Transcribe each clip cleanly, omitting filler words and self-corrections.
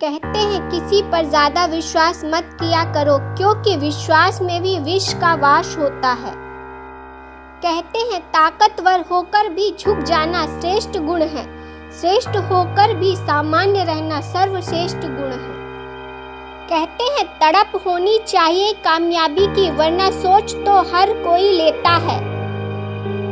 कहते हैं किसी पर ज्यादा विश्वास मत किया करो, क्योंकि विश्वास में भी विष का वास होता है। कहते हैं ताकतवर होकर भी झुक जाना श्रेष्ठ गुण है, श्रेष्ठ होकर भी सामान्य रहना सर्वश्रेष्ठ गुण है। कहते हैं तड़प होनी चाहिए कामयाबी की, वरना सोच तो हर कोई लेता है।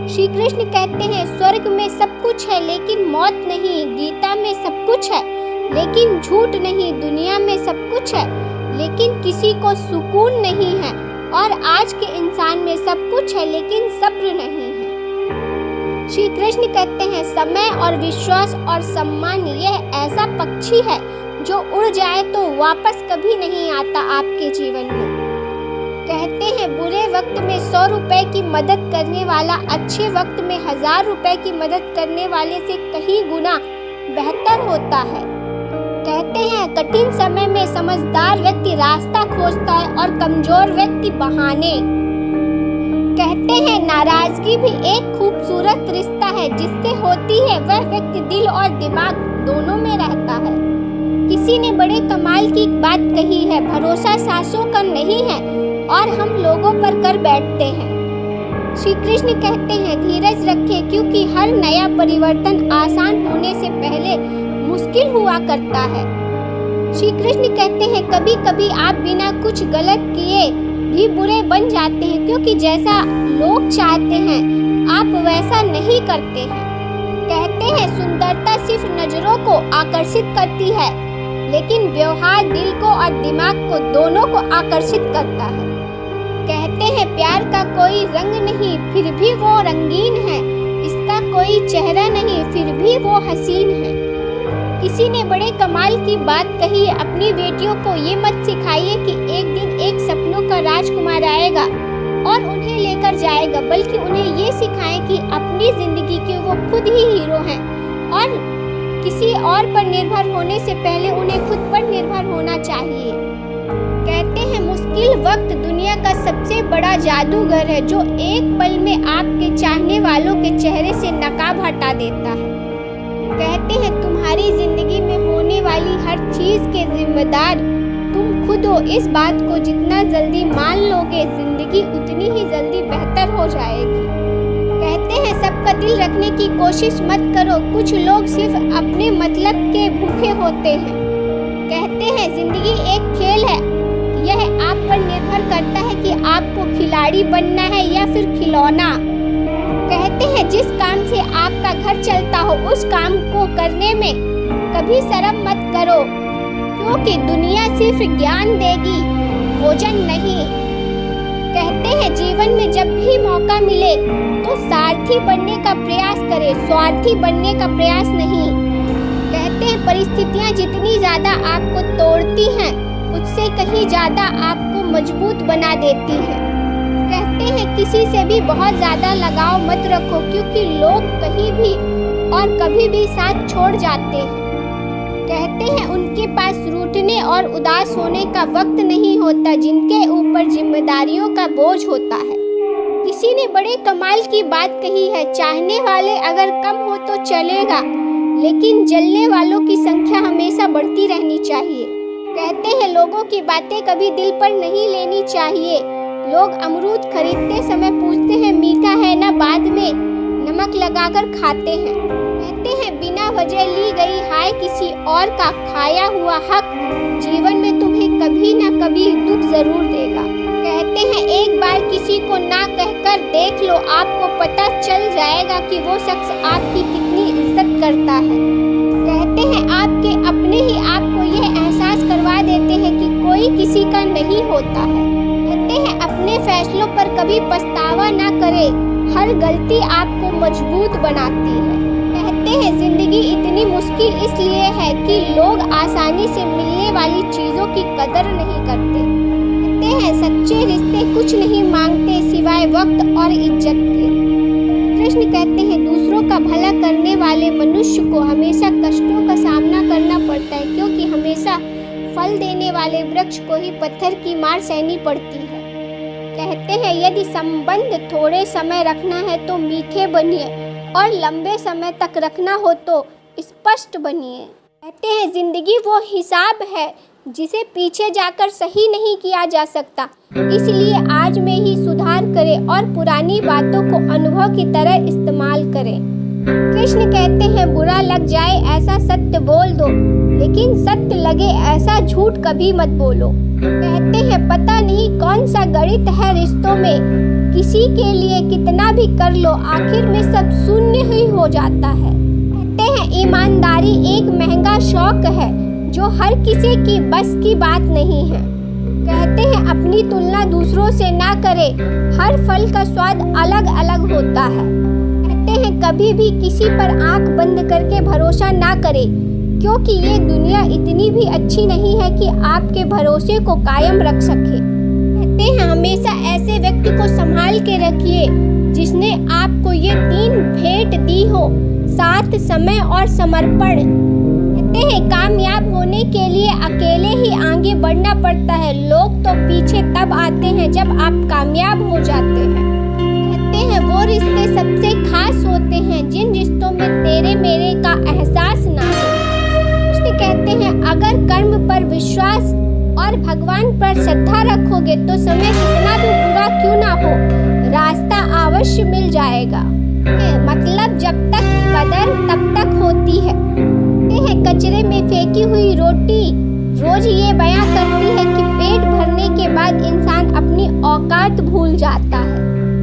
श्री कृष्ण कहते हैं स्वर्ग में सब कुछ है लेकिन मौत नहीं, गीता में सब कुछ है लेकिन झूठ नहीं, दुनिया में सब कुछ है लेकिन किसी को सुकून नहीं है, और आज के इंसान में सब कुछ है लेकिन सब्र नहीं है। श्री कृष्ण कहते हैं समय और विश्वास और सम्मान यह ऐसा पक्षी है जो उड़ जाए तो वापस कभी नहीं आता आपके जीवन में। कहते हैं बुरे वक्त में 100 रुपए की मदद करने वाला अच्छे वक्त में 1000 रुपए की मदद करने वाले से कहीं गुना बेहतर होता है। कहते हैं कठिन समय में समझदार व्यक्ति रास्ता खोजता है और कमजोर व्यक्ति बहाने। कहते हैं नाराजगी भी एक खूबसूरत रिश्ता है, जिससे होती है वह व्यक्ति दिल और दिमाग दोनों में रहता है। किसी ने बड़े कमाल की बात कही है, भरोसा सांसों का नहीं है और हम लोगों पर कर बैठते हैं। श्री कृष्ण कहते हैं धीरज रखें, क्योंकि हर नया परिवर्तन आसान होने से पहले मुश्किल हुआ करता है। श्री कृष्ण कहते हैं कभी कभी आप बिना कुछ गलत किए भी बुरे बन जाते हैं, क्योंकि जैसा लोग चाहते हैं आप वैसा नहीं करते हैं। कहते हैं सुंदरता सिर्फ नजरों को आकर्षित करती है, लेकिन व्यवहार दिल को और दिमाग को दोनों को आकर्षित करता है। कहते हैं प्यार का कोई रंग नहीं फिर भी वो रंगीन है, इसका कोई चेहरा नहीं फिर भी वो हसीन है। किसी ने बड़े कमाल की बात कही है, अपनी बेटियों को ये मत सिखाइए कि एक दिन एक सपनों का राजकुमार आएगा और उन्हें लेकर जाएगा, बल्कि उन्हें ये सिखाएं कि अपनी जिंदगी के वो खुद ही हीरो हैं और किसी और पर निर्भर होने से पहले उन्हें खुद पर निर्भर होना चाहिए। कहते हैं मुश्किल वक्त दुनिया का सबसे बड़ा जादूगर है, जो एक पल में आपके चाहने वालों के चेहरे से नकाब हटा देता है। कहते हैं तुम्हारी जिंदगी में होने वाली हर चीज के जिम्मेदार तुम खुद हो। इस बात को जितना जल्दी मान लोगे जिंदगी उतनी ही जल्दी बेहतर हो जाएगी। कहते हैं सबका दिल रखने की कोशिश मत करो, कुछ लोग सिर्फ अपने मतलब के भूखे होते हैं। कहते हैं जिंदगी एक खेल है, यह आप पर निर्भर करता है कि आपको खिलाड़ी बनना है या फिर खिलौना। कहते हैं जिस काम से आपका घर चलता हो उस काम को करने में कभी शर्म मत करो, क्योंकि दुनिया सिर्फ ज्ञान देगी, भोजन नहीं। कहते हैं जीवन में जब भी मौका मिले तो सारथी बनने का प्रयास करें, स्वार्थी बनने का प्रयास नहीं। कहते हैं परिस्थितियां जितनी ज्यादा आपको तोड़ती हैं उससे कहीं ज्यादा आपको मजबूत बना देती हैं। कहते हैं किसी से भी बहुत ज्यादा लगाव मत रखो, क्योंकि लोग कहीं भी और कभी भी साथ छोड़ जाते हैं। कहते हैं उनके पास रूठने और उदास होने का वक्त नहीं होता जिनके ऊपर जिम्मेदारियों का बोझ होता है। किसी ने बड़े कमाल की बात कही है, चाहने वाले अगर कम हो तो चलेगा, लेकिन जलने वालों की संख्या हमेशा बढ़ती रहनी चाहिए। कहते हैं लोगों की बातें कभी दिल पर नहीं लेनी चाहिए। लोग अमरूद खरीदते समय पूछते हैं मीठा है ना, बाद में नमक लगाकर खाते हैं। कहते हैं बिना वजह ली गई हाय किसी और का खाया हुआ हक जीवन में तुम्हें कभी ना कभी दुख जरूर देगा। कहते हैं एक बार किसी को ना कहकर देख लो, आपको पता चल जाएगा कि वो शख्स आपकी कितनी इज्जत करता है। कहते हैं आपके अपने ही आपको यह एहसास करवा देते हैं कि कोई किसी का नहीं होता है। कहते हैं अपने फैसलों पर कभी पछतावा ना करें, हर गलती आपको मजबूत बनाती है। कहते हैं जिंदगी इतनी मुश्किल इसलिए है कि लोग आसानी से मिलने वाली चीजों की कदर नहीं करते। कहते हैं सच्चे रिश्ते कुछ नहीं मांगते सिवाय वक्त और इज्जत के। कृष्ण कहते हैं दूसरों का भला करने वाले मनुष्य को हमेशा कष्टों का सामना करना पड़ता है, क्योंकि हमेशा फल देने वाले वृक्ष को ही पत्थर की मार सहनी पड़ती है। कहते हैं यदि संबंध थोड़े समय रखना है तो मीठे बनिए और लंबे समय तक रखना हो तो स्पष्ट बनिए। कहते हैं जिंदगी वो हिसाब है जिसे पीछे जाकर सही नहीं किया जा सकता, इसलिए आज में ही सुधार करें और पुरानी बातों को अनुभव की तरह इस्तेमाल करें। कृष्ण कहते हैं बुरा लग जाए ऐसा सत्य बोल दो, लेकिन सत्य लगे ऐसा झूठ कभी मत बोलो। कहते हैं पता नहीं कौन सा गणित है रिश्तों में, किसी के लिए कितना भी कर लो आखिर में सब शून्य ही हो जाता है। कहते हैं ईमानदारी एक महंगा शौक है जो हर किसी की बस की बात नहीं है। कहते हैं अपनी तुलना दूसरों से ना करें, हर फल का स्वाद अलग अलग होता है। कहते हैं कभी भी किसी पर आंख बंद करके भरोसा ना करें, क्योंकि ये दुनिया इतनी भी अच्छी नहीं है कि आपके भरोसे को कायम रख सके। कहते हैं हमेशा ऐसे व्यक्ति को संभाल के रखिए जिसने आपको ये 3 भेंट दी हो, साथ, समय और समर्पण। कहते हैं कामयाब होने के लिए अकेले ही आगे बढ़ना पड़ता है, लोग तो पीछे तब आते हैं जब आप कामयाब हो जाते हैं। कहते हैं वो रिश्ते सबसे खास होते हैं जिन रिश्तों में तेरे मेरे का एहसास ना हो। कृष्ण कहते हैं अगर कर्म पर विश्वास और भगवान पर श्रद्धा रखोगे तो समय कितना भी बुरा क्यों ना हो, रास्ता अवश्य मिल जाएगा। मतलब जब तक कदर तब तक होती है। कचरे में फेंकी हुई रोटी रोज ये बयां करती है कि पेट भरने के बाद इंसान अपनी औकात भूल जाता है।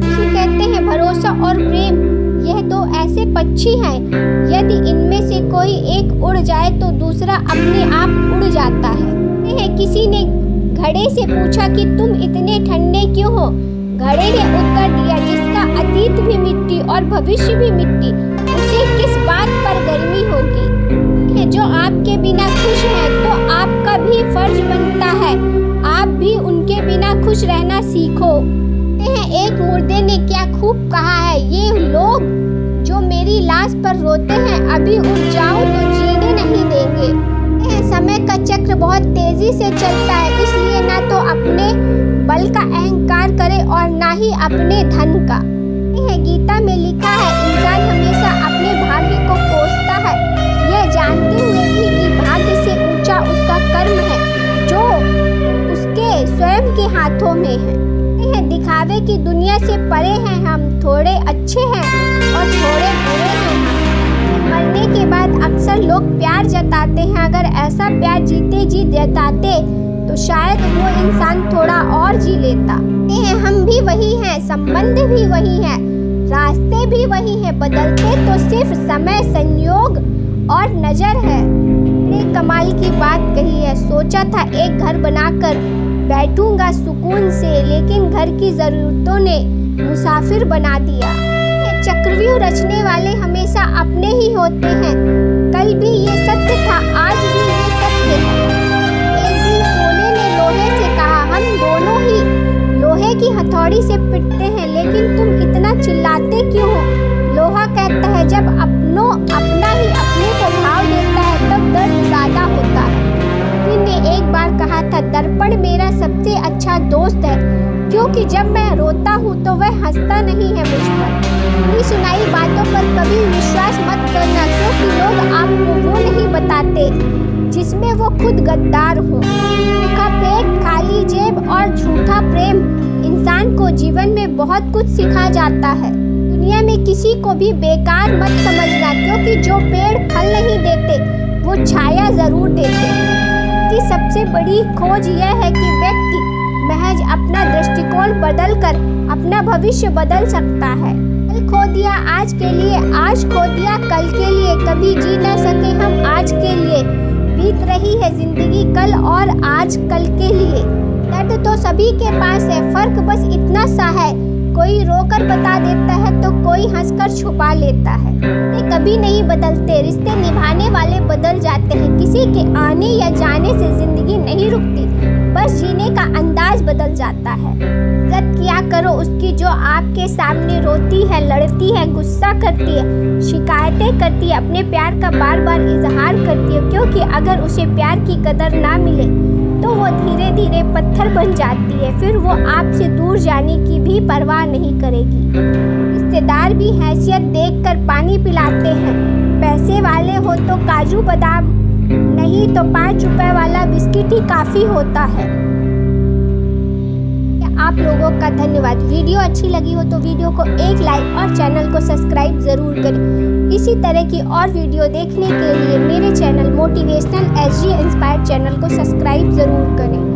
कृष्ण कहते हैं भरोसा और प्रेम यह 2 ऐसे पक्षी हैं, यदि इनमें से कोई एक उड़ जाए तो दूसरा अपने आप उड़ जाता है। किसी ने घड़े से पूछा कि तुम इतने ठंडे क्यों हो? घड़े ने उत्तर दिया जिसका अतीत भी मिट्टी और भविष्य भी मिट्टी, उसे किस बात पर गर्मी होगी। जो आपके बिना खुश है तो आपका भी फर्ज बनता है आप भी उनके बिना खुश रहना सीखो। एक मुर्दे ने क्या खूब कहा है, ये लोग जो मेरी लाश पर रोते हैं अभी उठ जाओ तो जीने नहीं देंगे। समय का चक्र बहुत तेजी से चलता है, इसलिए ना तो अपने बल का अहंकार करे और ना ही अपने धन का। गीता में लिखा है इंसान हमेशा अपने भाग्य को कोसता है, यह जानते हुए भी कि भाग्य से ऊंचा उसका कर्म है जो उसके स्वयं के हाथों में है। दिखावे की दुनिया से परे हैं हम, थोड़े अच्छे हैं और थोड़े बुरे हैं। मरने के बाद अक्सर लोग प्यार जताते हैं, अगर ऐसा प्यार जीते जी जताते तो शायद वो इंसान थोड़ा और जी लेता। हम भी वही हैं, संबंध भी वही हैं, रास्ते भी वही हैं, बदलते तो सिर्फ समय, संयोग और नजर है। ने कमाल की बात कही है, सोचा था एक घर बनाकर बैठूंगा सुकून से, लेकिन घर की जरूरतों ने मुसाफिर बना दिया। चक्रव्यूह रचने वाले हमेशा अपने ही होते हैं, कल भी ये सत्य था, आज भी ये सत्य है। एक दिन सोने ने लोहे से कहा हम दोनों ही लोहे की हथौड़ी से पिटते हैं, लेकिन तुम इतना चिल्लाते क्यों हो? लोहा कहता है जब अपना ही अपने को भाव देता है तब दर्द ज्यादा होता है। ने एक बार कहा था दर्पण मेरा सबसे अच्छा दोस्त है, क्योंकि जब मैं रोता हूँ तो वह हंसता नहीं है मुझ पर। सुनी सुनाई बातों पर कभी विश्वास मत करना, क्योंकि लोग आपको वो नहीं बताते जिसमें वो खुद गद्दार हो। भूखा पेट, खाली जेब और झूठा प्रेम इंसान को जीवन में बहुत कुछ सिखा जाता है। दुनिया में किसी को भी बेकार मत समझना, क्योंकि जो पेड़ फल नहीं देते वो छाया जरूर देते। की सबसे बड़ी खोज यह है कि व्यक्ति महज अपना दृष्टिकोण बदलकर अपना भविष्य बदल सकता है। कल खो दिया आज के लिए, आज खो दिया कल के लिए, कभी जी न सके हम आज के लिए। बीत रही है जिंदगी कल और आज कल के लिए। दर्द तो सभी के पास है, फर्क बस इतना सा है, कोई रोकर बता देता है तो कोई हंसकर छुपा लेता है। ये कभी नहीं बदलते, रिश्ते निभाने वाले बदल जाते हैं। किसी के आने या जाने से जिंदगी नहीं रुकती, बस जीने का अंदाज बदल जाता है। इज्जत किया करो उसकी जो आपके सामने रोती है, लड़ती है, गुस्सा करती है, शिकायतें करती है, अपने प्यार का बार बार इजहार करती है, क्योंकि अगर उसे प्यार की कदर ना मिले तो वो धीरे धीरे पत्थर बन जाती है, फिर वो आपसे दूर जाने की भी परवाह नहीं करेगी। रिश्तेदार भी हैसियत देखकर पानी पिलाते हैं, पैसे वाले हो तो काजू बादाम नहीं तो 5 रुपए वाला बिस्किट ही काफ़ी होता है। आप लोगों का धन्यवाद। वीडियो अच्छी लगी हो तो वीडियो को एक लाइक और चैनल को सब्सक्राइब ज़रूर करें। इसी तरह की और वीडियो देखने के लिए मेरे channel motivational SG inspired channel को सब्सक्राइब ज़रूर करें।